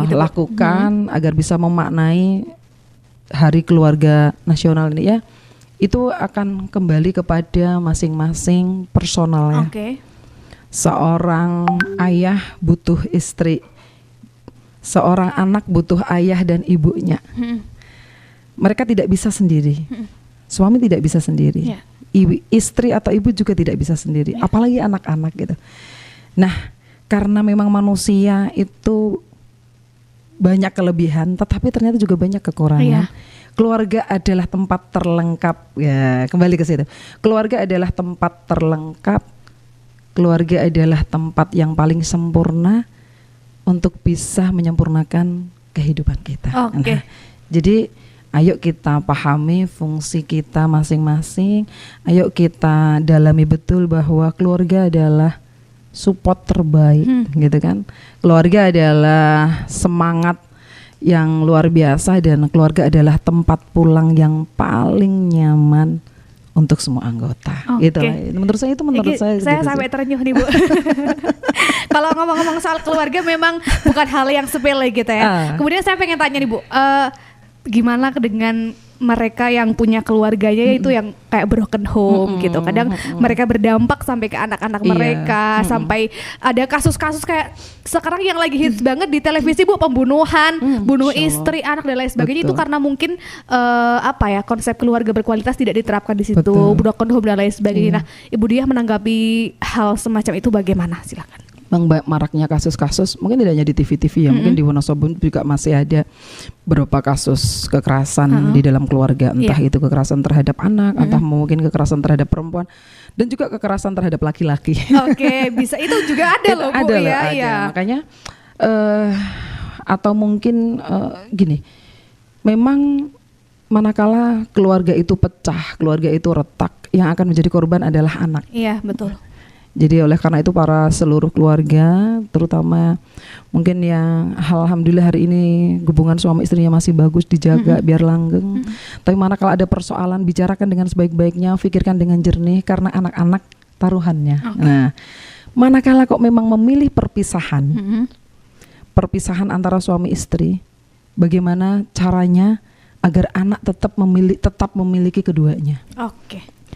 lakukan agar bisa memaknai Hari Keluarga Nasional ini ya, itu akan kembali kepada masing-masing personal ya. Seorang ayah butuh istri, seorang anak butuh ayah dan ibunya. Mereka tidak bisa sendiri. Suami tidak bisa sendiri. Istri atau ibu juga tidak bisa sendiri, apalagi anak-anak gitu. Nah, karena memang manusia itu banyak kelebihan, tetapi ternyata juga banyak kekurangan. Keluarga adalah tempat terlengkap ya, kembali ke situ. Keluarga adalah tempat terlengkap. Keluarga adalah tempat yang paling sempurna untuk bisa menyempurnakan kehidupan kita. Nah, jadi ayo kita pahami fungsi kita masing-masing. Ayo kita dalami betul bahwa keluarga adalah support terbaik, gitu kan. Keluarga adalah semangat yang luar biasa, dan keluarga adalah tempat pulang yang paling nyaman untuk semua anggota. Gitu lah. Menurut saya saya gitu sampai terenyuh nih, Bu. Kalau ngomong-ngomong soal keluarga memang bukan hal yang sepele gitu ya. Kemudian saya pengen tanya nih, Bu, gimana dengan mereka yang punya keluarganya itu yang kayak broken home gitu. Kadang mereka berdampak sampai ke anak-anak mereka, sampai ada kasus-kasus kayak sekarang yang lagi hits banget di televisi, Bu, pembunuhan, bunuh istri, anak dan lain sebagainya. Itu karena mungkin konsep keluarga berkualitas tidak diterapkan di situ, broken home dan lain sebagainya. Nah, Ibu Diah menanggapi hal semacam itu bagaimana? Silakan. Maraknya kasus-kasus, mungkin tidak hanya di TV-TV ya, mungkin di Wonosobo juga masih ada beberapa kasus kekerasan di dalam keluarga, entah itu kekerasan terhadap anak, entah mungkin kekerasan terhadap perempuan, dan juga kekerasan terhadap laki-laki. Oke, bisa, itu juga ada loh, Bu. Ada. Makanya atau mungkin gini, memang manakala keluarga itu pecah, keluarga itu retak, yang akan menjadi korban adalah anak. Iya, betul. Jadi oleh karena itu para seluruh keluarga, terutama mungkin yang alhamdulillah hari ini hubungan suami istrinya masih bagus, dijaga biar langgeng. Tapi manakala ada persoalan, bicarakan dengan sebaik-baiknya, pikirkan dengan jernih, karena anak-anak taruhannya. Nah, manakala kok memang memilih perpisahan, perpisahan antara suami istri, bagaimana caranya agar anak tetap memiliki keduanya.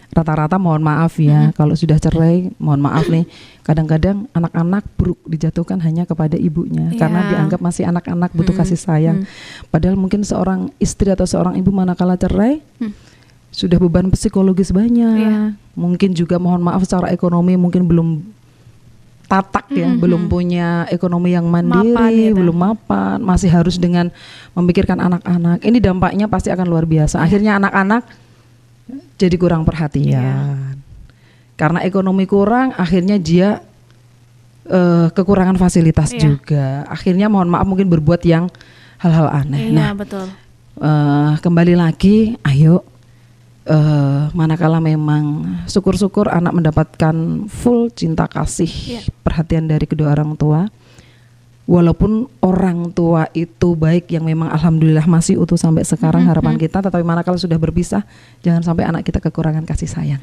Rata-rata mohon maaf ya, kalau sudah cerai, mohon maaf nih, kadang-kadang anak-anak buruk dijatuhkan hanya kepada ibunya, karena dianggap masih anak-anak butuh kasih sayang. Padahal mungkin seorang istri atau seorang ibu manakala cerai, sudah beban psikologis banyak, mungkin juga mohon maaf secara ekonomi mungkin belum tatak ya, belum punya ekonomi yang mandiri, belum mapan, masih harus dengan memikirkan anak-anak. Ini dampaknya pasti akan luar biasa. Akhirnya anak-anak jadi kurang perhatian, karena ekonomi kurang, akhirnya dia kekurangan fasilitas juga. Akhirnya mohon maaf mungkin berbuat yang hal-hal aneh. Betul. Kembali lagi, ayo manakala memang syukur-syukur anak mendapatkan full cinta kasih, perhatian dari kedua orang tua. Walaupun orang tua itu baik, yang memang alhamdulillah masih utuh sampai sekarang harapan kita, tetapi manakala sudah berpisah, jangan sampai anak kita kekurangan kasih sayang.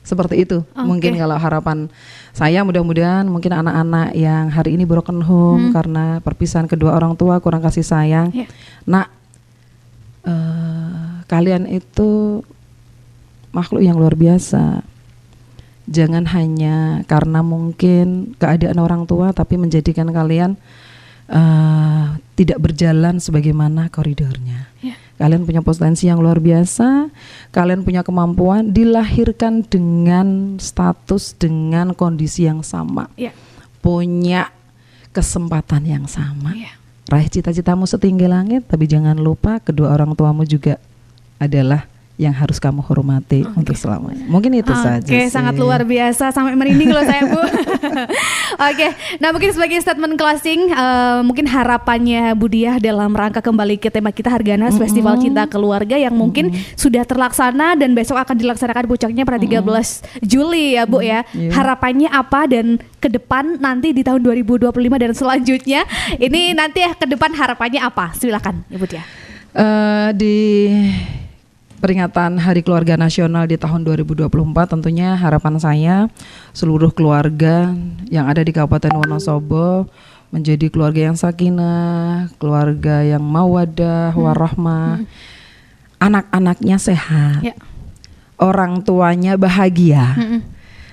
Seperti itu. Mungkin kalau harapan saya, mudah-mudahan mungkin anak-anak yang hari ini broken home karena perpisahan kedua orang tua, kurang kasih sayang. Nak, kalian itu makhluk yang luar biasa. Jangan hanya karena mungkin keadaan orang tua, tapi menjadikan kalian tidak berjalan sebagaimana koridornya. Kalian punya potensi yang luar biasa, kalian punya kemampuan, dilahirkan dengan status, dengan kondisi yang sama, punya kesempatan yang sama. Raih cita-citamu setinggi langit, tapi jangan lupa kedua orang tuamu juga adalah yang harus kamu hormati untuk selamanya. Mungkin itu saja sih. Sangat luar biasa, sampai merinding loh saya, Bu. Nah mungkin sebagai statement closing, mungkin harapannya Bu Diah dalam rangka kembali ke tema kita Harganas Festival Cinta Keluarga yang mungkin sudah terlaksana dan besok akan dilaksanakan puncaknya pada 13 Juli ya, Bu ya. Harapannya apa, dan ke depan nanti di tahun 2025 dan selanjutnya ini nanti ke depan harapannya apa? Silakan Ibu Diah. Di peringatan Hari Keluarga Nasional di tahun 2024, tentunya harapan saya seluruh keluarga yang ada di Kabupaten Wonosobo menjadi keluarga yang sakinah, keluarga yang mawaddah, warahmah, anak-anaknya sehat, orang tuanya bahagia,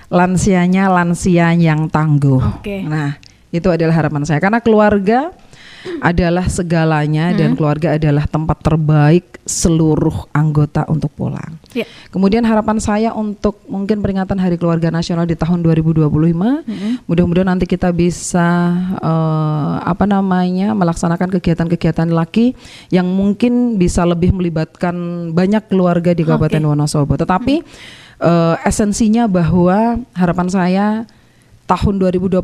lansianya lansia yang tangguh. Nah, itu adalah harapan saya, karena keluarga adalah segalanya dan keluarga adalah tempat terbaik seluruh anggota untuk pulang. Kemudian harapan saya untuk mungkin peringatan Hari Keluarga Nasional di tahun 2025, mudah-mudahan nanti kita bisa melaksanakan kegiatan-kegiatan laki yang mungkin bisa lebih melibatkan banyak keluarga di Kabupaten Wonosobo. Tetapi esensinya bahwa harapan saya tahun 2024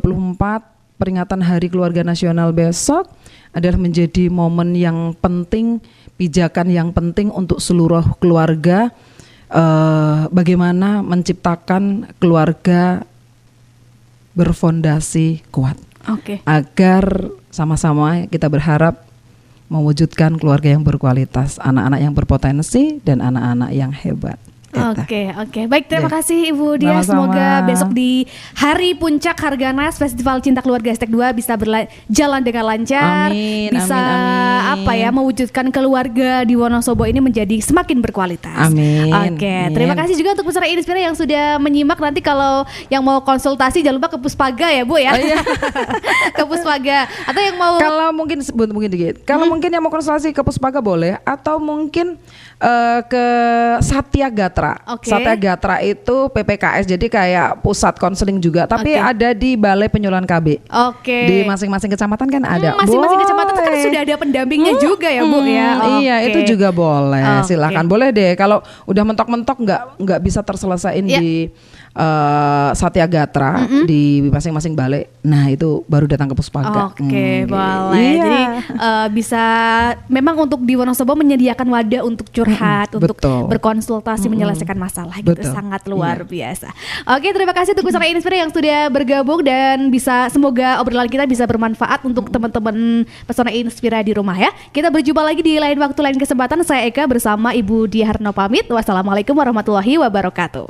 peringatan Hari Keluarga Nasional besok adalah menjadi momen yang penting, pijakan yang penting untuk seluruh keluarga, bagaimana menciptakan keluarga berfondasi kuat, agar sama-sama kita berharap mewujudkan keluarga yang berkualitas, anak-anak yang berpotensi dan anak-anak yang hebat. Oke. Baik, terima kasih Ibu Dia. Semoga besok di hari puncak Harganas Festival Cinta Keluarga #2 bisa berjalan dengan lancar. Amin, bisa amin. mewujudkan keluarga di Wonosobo ini menjadi semakin berkualitas. Amin. Oke, terima kasih juga untuk peserta Inspira yang sudah menyimak. Nanti kalau yang mau konsultasi jangan lupa ke Puspaga ya Bu ya. Ke Puspaga. Atau yang mau kalau mungkin dikit. Kalau mungkin yang mau konsultasi ke Puspaga boleh, atau mungkin ke Satya Gatra. Satya Gatra itu PPKS, jadi kayak pusat konseling juga, tapi ada di Balai Penyuluhan KB. Di masing-masing kecamatan kan ada. Masing-masing kecamatan kan sudah ada pendampingnya juga ya Bu ya. Iya, itu juga boleh. Silakan, boleh deh. Kalau udah mentok-mentok nggak bisa terselesaiin di Satya Gatra di masing-masing balai. Nah, itu baru datang ke Puspaga. Boleh. Jadi bisa memang untuk di Wonosobo menyediakan wadah untuk curhat, untuk berkonsultasi, menyelesaikan masalah gitu. Sangat luar biasa. Oke, terima kasih untuk peserta Inspira yang sudah bergabung, dan semoga obrolan kita bisa bermanfaat untuk teman-teman pesona Inspira di rumah ya. Kita berjumpa lagi di lain waktu, lain kesempatan. Saya Eka bersama Ibu Dia Harno pamit. Wassalamualaikum warahmatullahi wabarakatuh.